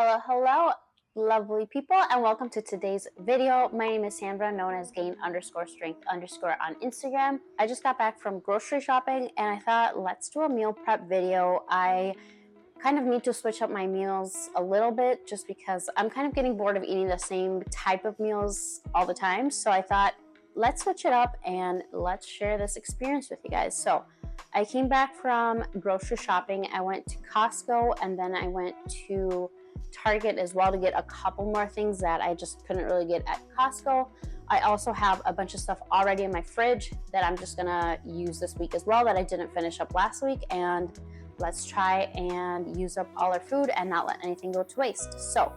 Hello, lovely people, and welcome to today's video. My name is Sandra, known as gain_strength_ on Instagram. I just got back from grocery shopping and I thought, let's do a meal prep video. I kind of need to switch up my meals a little bit just because I'm kind of getting bored of eating the same type of meals all the time. So I thought, let's switch it up and let's share this experience with you guys. So I came back from grocery shopping. I went to Costco and then I went to Target as well to get a couple more things that I just couldn't really get at Costco. I also have a bunch of stuff already in my fridge that I'm just gonna use this week as well that I didn't finish up last week, and let's try and use up all our food and not let anything go to waste. So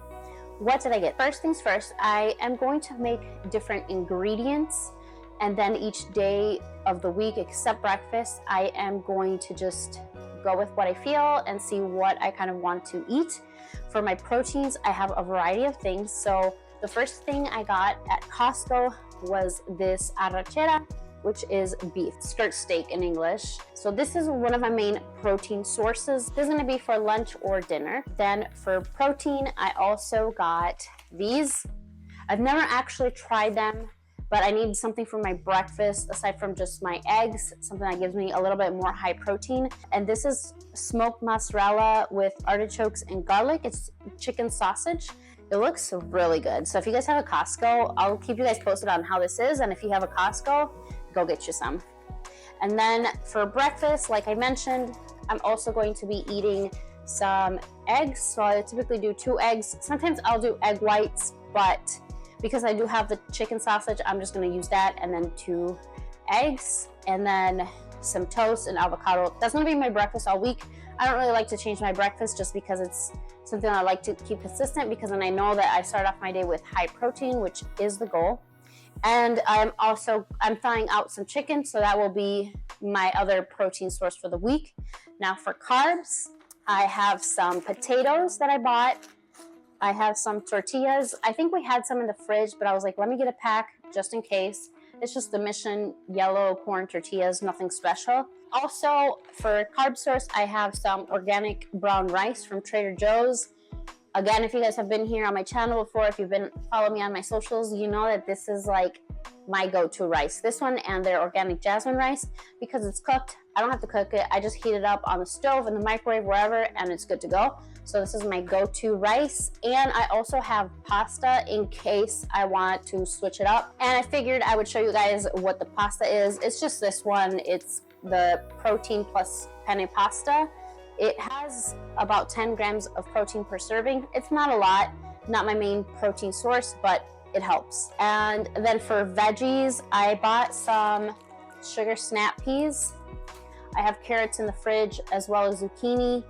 what did I get? First things first, I am going to make different ingredients, and then each day of the week except breakfast, I am going to just go with what I feel and see what I kind of want to eat. For my proteins, I have a variety of things. So the first thing I got at Costco was this arrachera, which is beef, skirt steak in English. So this is one of my main protein sources. This is gonna be for lunch or dinner. Then for protein, I also got these. I've never actually tried them, but I need something for my breakfast aside from just my eggs, something that gives me a little bit more high protein. And this is smoked mozzarella with artichokes and garlic. It's chicken sausage. It looks really good. So if you guys have a Costco, I'll keep you guys posted on how this is. And if you have a Costco, go get you some. And then for breakfast, like I mentioned, I'm also going to be eating some eggs. So I typically do 2 eggs. Sometimes I'll do egg whites, but because I do have the chicken sausage, I'm just gonna use that, and then 2 eggs, and then some toast and avocado. That's gonna be my breakfast all week. I don't really like to change my breakfast just because it's something I like to keep consistent, because then I know that I start off my day with high protein, which is the goal. And I'm thawing out some chicken, so that will be my other protein source for the week. Now for carbs, I have some potatoes that I bought. I have some tortillas. I think we had some in the fridge, but I was like, let me get a pack just in case. It's just the Mission yellow corn tortillas, nothing special. Also, for carb source, I have some organic brown rice from Trader Joe's. Again, if you guys have been here on my channel before, if you've been following me on my socials, you know that this is like my go-to rice. This one and their organic jasmine rice, because it's cooked. I don't have to cook it. I just heat it up on the stove, in the microwave, wherever, and it's good to go. So this is my go-to rice. And I also have pasta in case I want to switch it up. And I figured I would show you guys what the pasta is. It's just this one. It's the protein plus penne pasta. It has about 10 grams of protein per serving. It's not a lot, not my main protein source, but it helps. And then for veggies, I bought some sugar snap peas. I have carrots in the fridge as well as zucchini.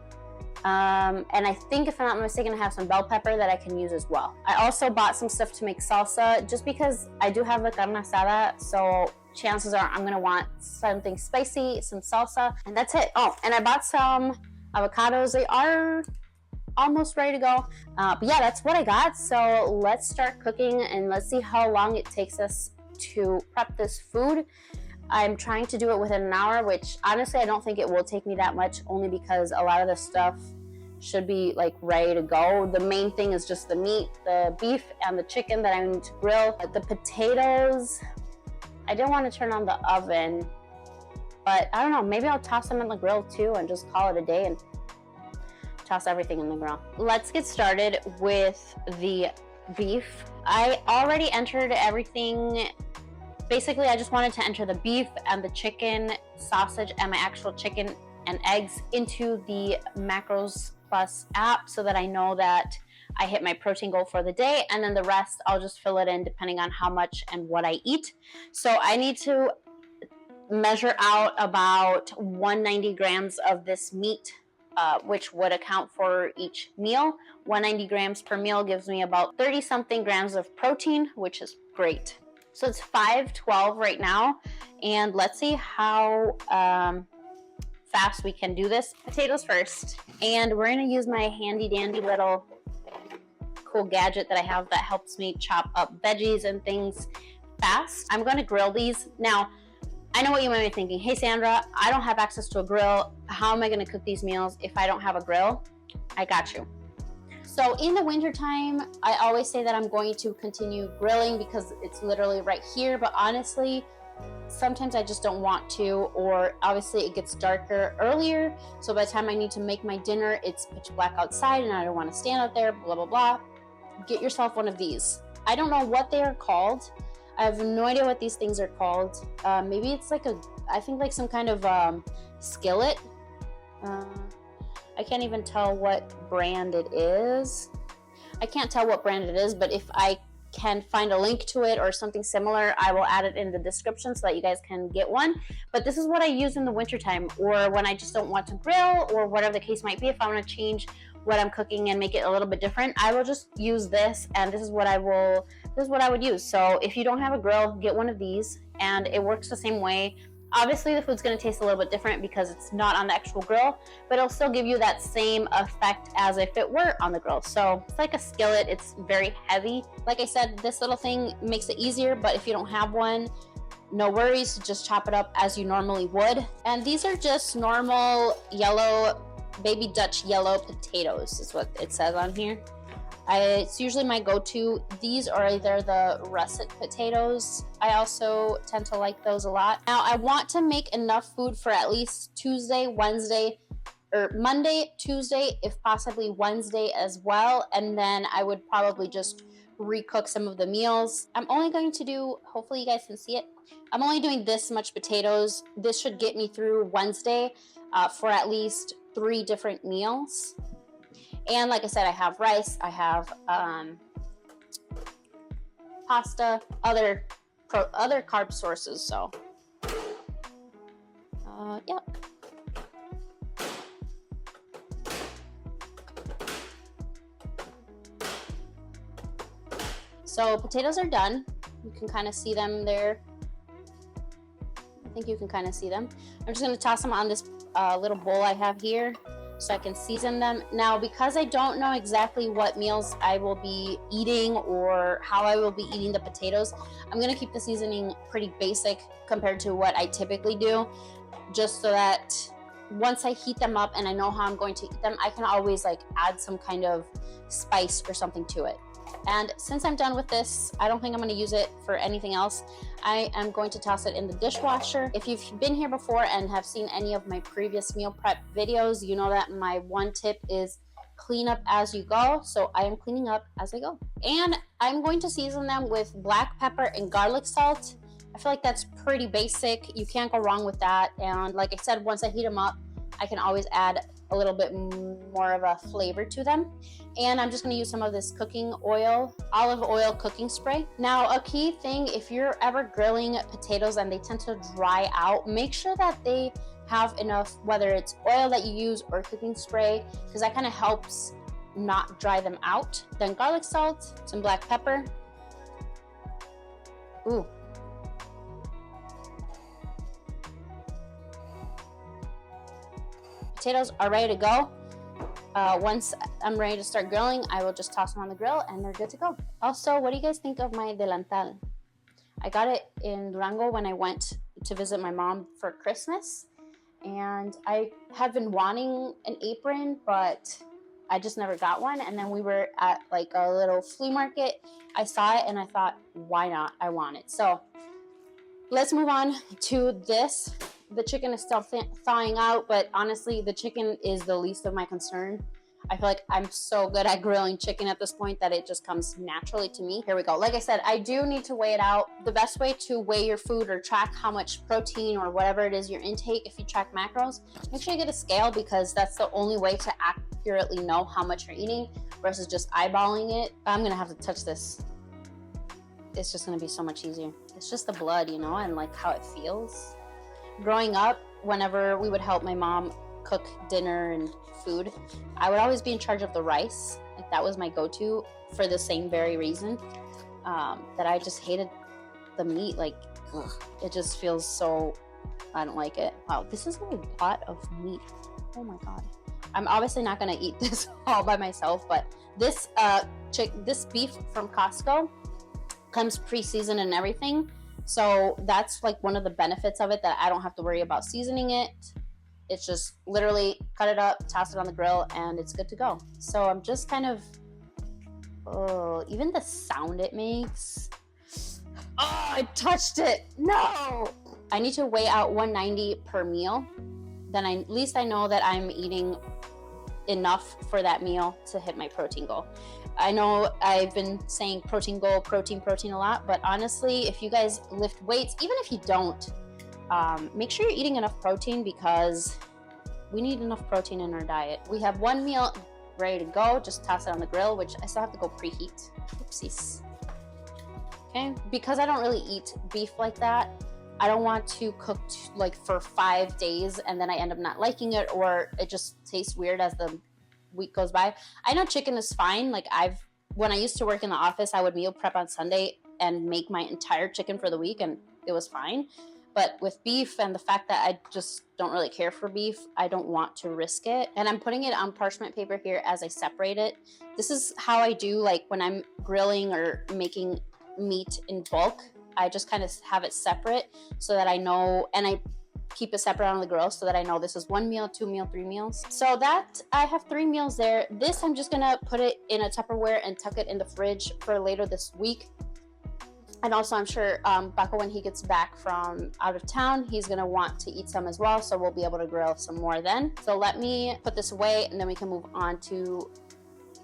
And I think, if I'm not mistaken, I have some bell pepper that I can use as well. I also bought some stuff to make salsa, just because I do have a carne asada, so chances are I'm gonna want something spicy, some salsa, and that's it. Oh, and I bought some avocados. They are almost ready to go. But yeah, that's what I got. So let's start cooking and let's see how long it takes us to prep this food. I'm trying to do it within an hour, which honestly I don't think it will take me that much, only because a lot of the stuff should be like ready to go. The main thing is just the meat, the beef and the chicken that I need to grill. The potatoes, I didn't want to turn on the oven, but I don't know, maybe I'll toss them in the grill too and just call it a day and toss everything in the grill. Let's get started with the beef. I already entered everything. Basically, I just wanted to enter the beef and the chicken, sausage, and my actual chicken and eggs into the Macros Plus app so that I know that I hit my protein goal for the day, and then the rest I'll just fill it in depending on how much and what I eat. So I need to measure out about 190 grams of this meat, which would account for each meal. 190 grams per meal gives me about 30 something grams of protein, which is great. So it's 5:12 right now, and let's see how fast we can do this. Potatoes first, and we're gonna use my handy dandy little cool gadget that I have that helps me chop up veggies and things fast. I'm gonna grill these. Now, I know what you might be thinking. Hey Sandra, I don't have access to a grill. How am I gonna cook these meals if I don't have a grill? I got you. So in the wintertime, I always say that I'm going to continue grilling because it's literally right here. But honestly, sometimes I just don't want to, or obviously it gets darker earlier. So by the time I need to make my dinner, it's pitch black outside and I don't want to stand out there, blah, blah, blah. Get yourself one of these. I don't know what they are called. I have no idea what these things are called. Maybe it's like I think like some kind of skillet. I can't even tell what brand it is. I can't tell what brand it is, but if I can find a link to it or something similar, I will add it in the description so that you guys can get one. But this is what I use in the wintertime, or when I just don't want to grill, or whatever the case might be. If I want to change what I'm cooking and make it a little bit different, I will just use this, and this is what I would use. So if you don't have a grill, get one of these, and it works the same way. Obviously the food's going to taste a little bit different because it's not on the actual grill, but it'll still give you that same effect as if it were on the grill. So it's like a skillet. It's very heavy. Like I said, this little thing makes it easier, but if you don't have one, no worries, just chop it up as you normally would. And these are just normal yellow, baby Dutch yellow potatoes is what it says on here. It's usually my go-to. These are either the russet potatoes. I also tend to like those a lot. Now I want to make enough food for at least Tuesday, Wednesday, or Monday, Tuesday, if possibly Wednesday as well. And then I would probably just recook some of the meals. I'm only going to do, hopefully you guys can see it, I'm only doing this much potatoes. This should get me through Wednesday for at least 3 different meals. And like I said, I have rice, I have pasta, other carb sources. So, yeah. So potatoes are done. You can kind of see them there. I think you can kind of see them. I'm just going to toss them on this little bowl I have here, so I can season them. Now, because I don't know exactly what meals I will be eating or how I will be eating the potatoes, I'm gonna keep the seasoning pretty basic compared to what I typically do, just so that once I heat them up and I know how I'm going to eat them, I can always like add some kind of spice or something to it. And since I'm done with this, I don't think I'm going to use it for anything else. I am going to toss it in the dishwasher. If you've been here before and have seen any of my previous meal prep videos, you know that my one tip is clean up as you go. So I am cleaning up as I go. And I'm going to season them with black pepper and garlic salt. I feel like that's pretty basic. You can't go wrong with that. And like I said, once I heat them up, I can always add a little bit more of a flavor to them. And I'm just going to use some of this cooking oil, olive oil cooking spray. Now, a key thing, if you're ever grilling potatoes and they tend to dry out, make sure that they have enough, whether it's oil that you use or cooking spray, because that kind of helps not dry them out. Then garlic salt, some black pepper. Ooh. Potatoes are ready to go. Once I'm ready to start grilling, I will just toss them on the grill and they're good to go. Also, what do you guys think of my delantal? I got it in Durango when I went to visit my mom for Christmas. And I have been wanting an apron, but I just never got one. And then we were at like a little flea market. I saw it and I thought, why not? I want it. So let's move on to this. The chicken is still thawing out, but honestly, the chicken is the least of my concern. I feel like I'm so good at grilling chicken at this point that it just comes naturally to me. Here we go. Like I said, I do need to weigh it out. The best way to weigh your food or track how much protein or whatever it is your intake, if you track macros, make sure you get a scale, because that's the only way to accurately know how much you're eating versus just eyeballing it. I'm gonna have to touch this. It's just gonna be so much easier. It's just the blood, you know, and like how it feels. Growing up, whenever we would help my mom cook dinner and food, I would always be in charge of the rice. Like that was my go-to for the same very reason, that I just hated the meat. Like, ugh, it just feels so, I don't like it. Wow, this is a lot of meat. Oh my God. I'm obviously not gonna eat this all by myself, but this this beef from Costco comes pre-seasoned and everything. So that's like one of the benefits of it, that I don't have to worry about seasoning it. It's just literally cut it up, toss it on the grill, and it's good to go. So I'm just kind of Oh, even the sound it makes. Oh, I touched it. No. I need to weigh out 190 per meal. Then at least I know that I'm eating enough for that meal to hit my protein goal. I know I've been saying protein goal, protein a lot, but honestly, if you guys lift weights, even if you don't, make sure you're eating enough protein, because we need enough protein in our diet. We have one meal ready to go. Just toss it on the grill, which I still have to go preheat. Oopsies. Okay, because I don't really eat beef like that, I don't want to cook like for 5 days and then I end up not liking it, or it just tastes weird as the week goes by. I know chicken is fine. Like when I used to work in the office, I would meal prep on Sunday and make my entire chicken for the week, and it was fine. But with beef and the fact that I just don't really care for beef, I don't want to risk it. And I'm putting it on parchment paper here as I separate it. This is how I do, like when I'm grilling or making meat in bulk. I just kind of have it separate so that I know, and I keep it separate on the grill so that I know this is 1 meal, 2 meal, 3 meals. So that I have 3 meals there. This I'm just gonna put it in a Tupperware and tuck it in the fridge for later this week. And also I'm sure Paco, when he gets back from out of town, he's gonna want to eat some as well. So we'll be able to grill some more then. So let me put this away and then we can move on to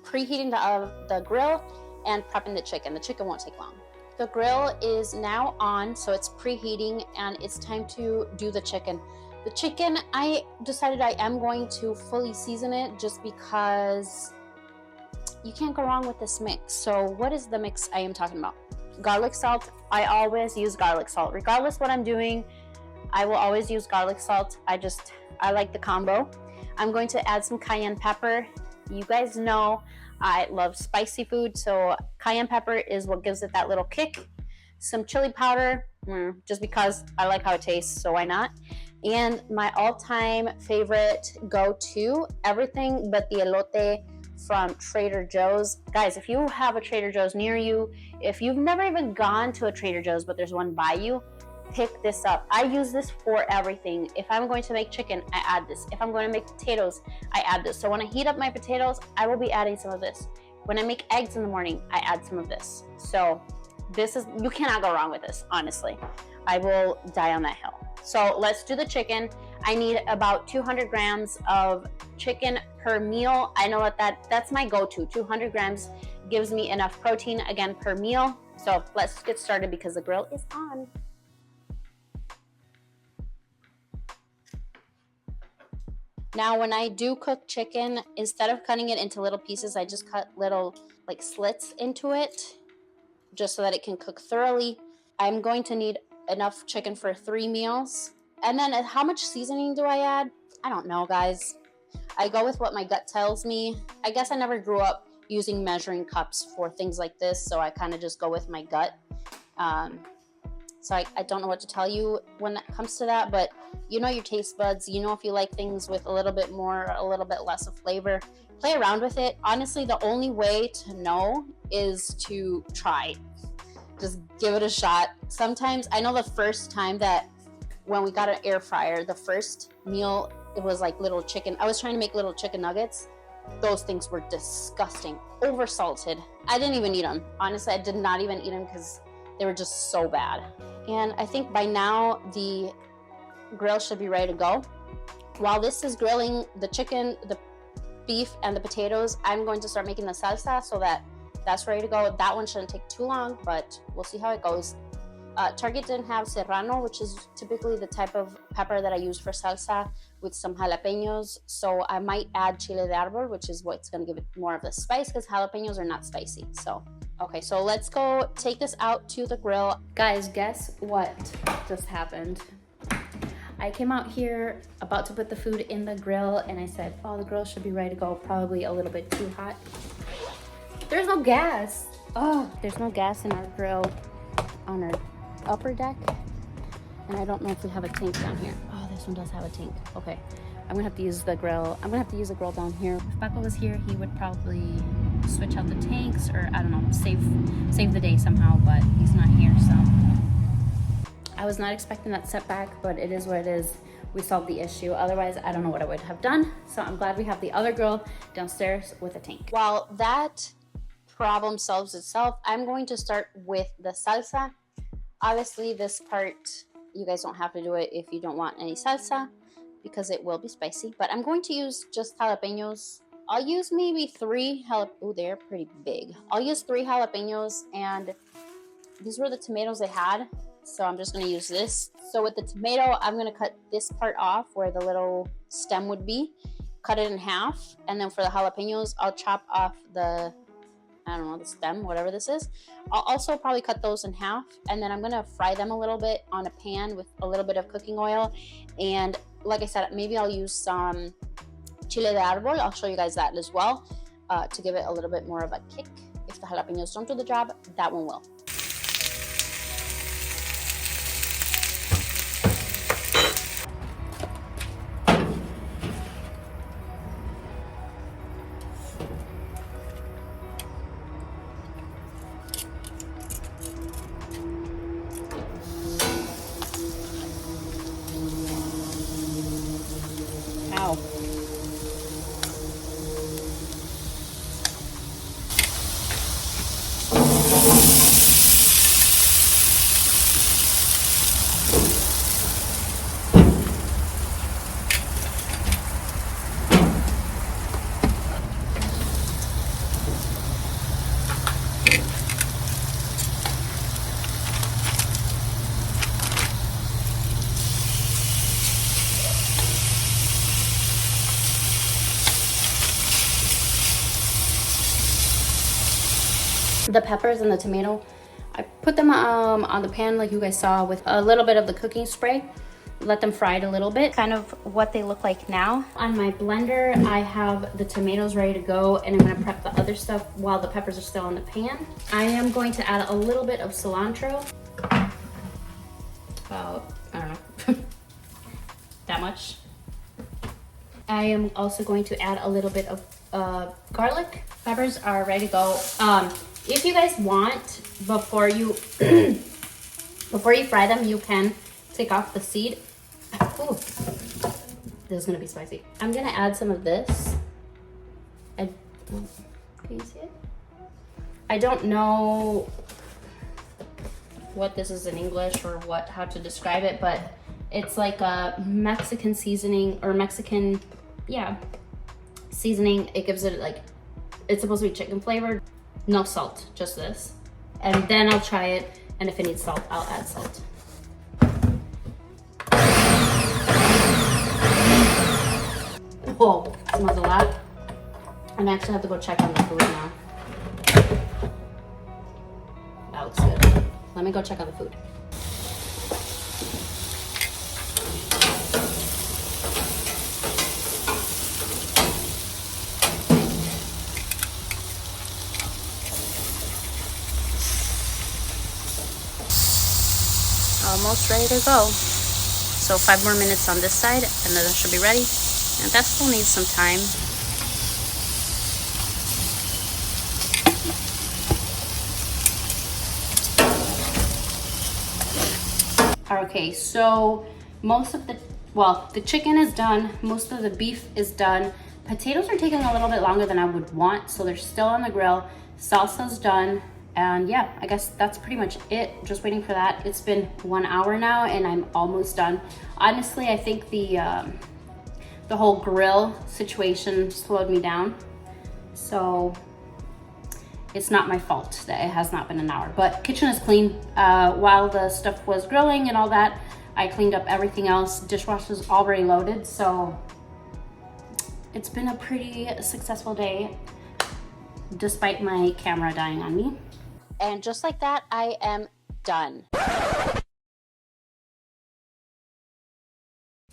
preheating the grill and prepping the chicken. The chicken won't take long. The grill is now on, so it's preheating and it's time to do the chicken. The chicken, I decided I am going to fully season it just because you can't go wrong with this mix. So what is the mix I am talking about? Garlic salt. I always use garlic salt. Regardless what I'm doing, I will always use garlic salt. I like the combo. I'm going to add some cayenne pepper. You guys know I love spicy food, so cayenne pepper is what gives it that little kick. Some chili powder, just because I like how it tastes, so why not? And my all-time favorite go-to, everything but the elote from Trader Joe's. Guys, if you have a Trader Joe's near you, if you've never even gone to a Trader Joe's but there's one by you, pick this up. I use this for everything. If I'm going to make chicken, I add this. If I'm going to make potatoes, I add this. So when I heat up my potatoes, I will be adding some of this. When I make eggs in the morning, I add some of this. So you cannot go wrong with this, honestly. I will die on that hill. So let's do the chicken. I need about 200 grams of chicken per meal. I know that's my go-to. 200 grams gives me enough protein, again, per meal. So let's get started because the grill is on. Now, when I do cook chicken, instead of cutting it into little pieces, I just cut little like slits into it just so that it can cook thoroughly. I'm going to need enough chicken for 3 meals. And then how much seasoning do I add? I don't know, guys. I go with what my gut tells me. I guess I never grew up using measuring cups for things like this, so I kind of just go with my gut. So I don't know what to tell you when it comes to that, but you know your taste buds. You know if you like things with a little bit more, a little bit less of flavor. Play around with it. Honestly, the only way to know is to try. Just give it a shot. Sometimes, I know the first time that when we got an air fryer, the first meal, it was like little chicken. I was trying to make little chicken nuggets. Those things were disgusting, over-salted. I didn't even eat them. Honestly, I did not even eat them because they were just so bad. And I think by now the grill should be ready to go. While this is grilling the chicken, the beef, and the potatoes, I'm going to start making the salsa so that's ready to go. That one shouldn't take too long, but we'll see how it goes. Target didn't have serrano, which is typically the type of pepper that I use for salsa, with some jalapenos. So I might add chile de árbol, which is what's going to give it more of the spice because jalapenos are not spicy. So, okay, so let's go take this out to the grill. Guys, guess what just happened? I came out here about to put the food in the grill and I said, oh, the grill should be ready to go, probably a little bit too hot. There's no gas. Oh, there's no gas in our grill on our upper deck. And I don't know if we have a tank down here. Oh, this one does have a tank. Okay, I'm gonna have to use the grill. I'm gonna have to use the grill down here. If Paco was here, he would probably switch out the tanks or I don't know, save the day somehow, but he's not here, so. I was not expecting that setback, but it is what it is. We solved the issue. Otherwise, I don't know what I would have done. So I'm glad we have the other grill downstairs with a tank. While that problem solves itself. I'm going to start with the salsa. Obviously, this part, you guys don't have to do it if you don't want any salsa because it will be spicy. But I'm going to use just jalapenos. I'll use maybe 3 oh, they're pretty big. I'll use 3 jalapenos, and these were the tomatoes they had. So I'm just going to use this. So with the tomato, I'm going to cut this part off where the little stem would be. Cut it in half. And then for the jalapenos, I'll chop off the, I don't know, the stem, whatever this is. I'll also probably cut those in half. And then I'm going to fry them a little bit on a pan with a little bit of cooking oil. And like I said, maybe I'll use some chile de árbol. I'll show you guys that as well to give it a little bit more of a kick. If the jalapenos don't do the job, that one will. Ow. The peppers and the tomato, I put them on the pan like you guys saw with a little bit of the cooking spray. Let them fry it a little bit, kind of what they look like now. On my blender, I have the tomatoes ready to go, and I'm gonna prep the other stuff while the peppers are still in the pan. I am going to add a little bit of cilantro. About, I don't know, that much. I am also going to add a little bit of garlic. Peppers are ready to go. If you guys want, before you fry them, you can take off the seed. Ooh, this is gonna be spicy. I'm gonna add some of this. Can you see it? I don't know what this is in English or how to describe it, but it's like a Mexican seasoning or Mexican, yeah, seasoning. It gives it like, it's supposed to be chicken flavored. No salt, just this. And then I'll try it, and if it needs salt, I'll add salt. Whoa, smells a lot. And I actually have to go check on the food now. That looks good. Let me go check on the food. Almost ready to go. So 5 more minutes on this side and then it should be ready. And that still needs some time. Okay, so most of the chicken is done. Most of the beef is done. Potatoes are taking a little bit longer than I would want, so they're still on the grill. Salsa's done. And yeah, I guess that's pretty much it. Just waiting for that. It's been 1 hour now and I'm almost done. Honestly, I think the whole grill situation slowed me down. So it's not my fault that it has not been an hour, but kitchen is clean. While the stuff was grilling and all that, I cleaned up everything else. Dishwasher's already loaded. So it's been a pretty successful day despite my camera dying on me. And just like that, I am done.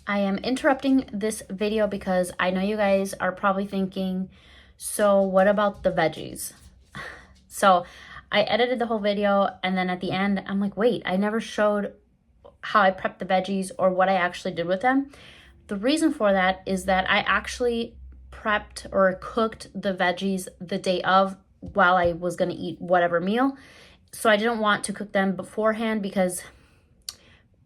I am interrupting this video because I know you guys are probably thinking, so what about the veggies? So I edited the whole video and then at the end, I'm like, wait, I never showed how I prepped the veggies or what I actually did with them. The reason for that is that I actually prepped or cooked the veggies the day of while I was gonna eat whatever meal. So I didn't want to cook them beforehand because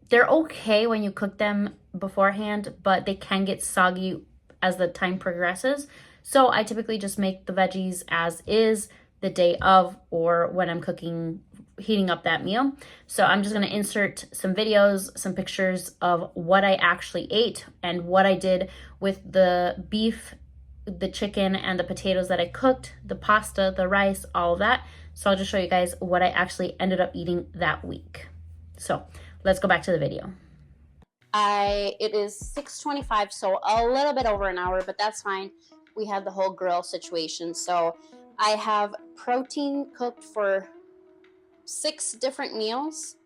they're okay when you cook them beforehand, but they can get soggy as the time progresses. So I typically just make the veggies as is, the day of or when I'm heating up that meal. So I'm just going to insert some videos, some pictures of what I actually ate and what I did with the beef, the chicken, and the potatoes that I cooked, the pasta, the rice, all of that. So I'll just show you guys what I actually ended up eating that week. So let's go back to the video. It is 6:25, so a little bit over an hour, but that's fine. We had the whole grill situation. So I have protein cooked for 6 different meals.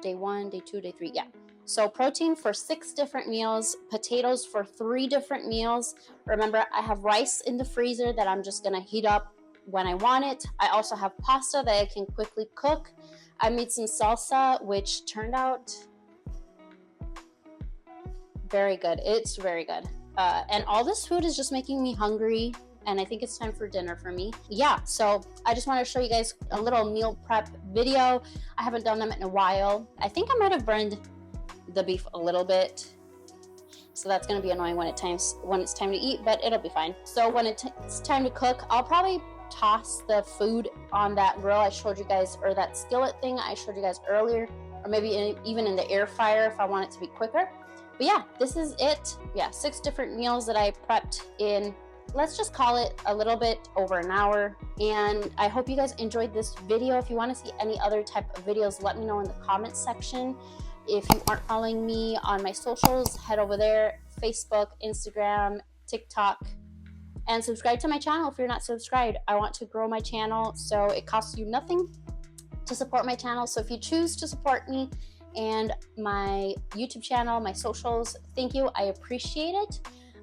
Day one, day 2, day 3. Yeah. So protein for 6 different meals, potatoes for 3 different meals. Remember, I have rice in the freezer that I'm just going to heat up when I want it. I also have pasta that I can quickly cook. I made some salsa, which turned out very good. It's very good. And all this food is just making me hungry, and I think it's time for dinner for me. Yeah, so I just want to show you guys a little meal prep video. I haven't done them in a while. I think I might have burned the beef a little bit, so that's going to be annoying when it's time to eat, but it'll be fine. So when it's time to cook, I'll probably toss the food on that grill I showed you guys, or that skillet thing I showed you guys earlier, or maybe even in the air fryer if I want it to be quicker. But yeah, this is it. Yeah, 6 different meals that I prepped in, let's just call it a little bit over an hour. And I hope you guys enjoyed this video. If you want to see any other type of videos, let me know in the comments section. If you aren't following me on my socials, head over there, Facebook, Instagram, TikTok, and subscribe to my channel if you're not subscribed. I want to grow my channel, so it costs you nothing to support my channel. So if you choose to support me and my YouTube channel, my socials, thank you. I appreciate it.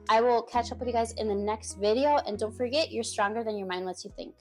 I will catch up with you guys in the next video. And don't forget, you're stronger than your mind lets you think.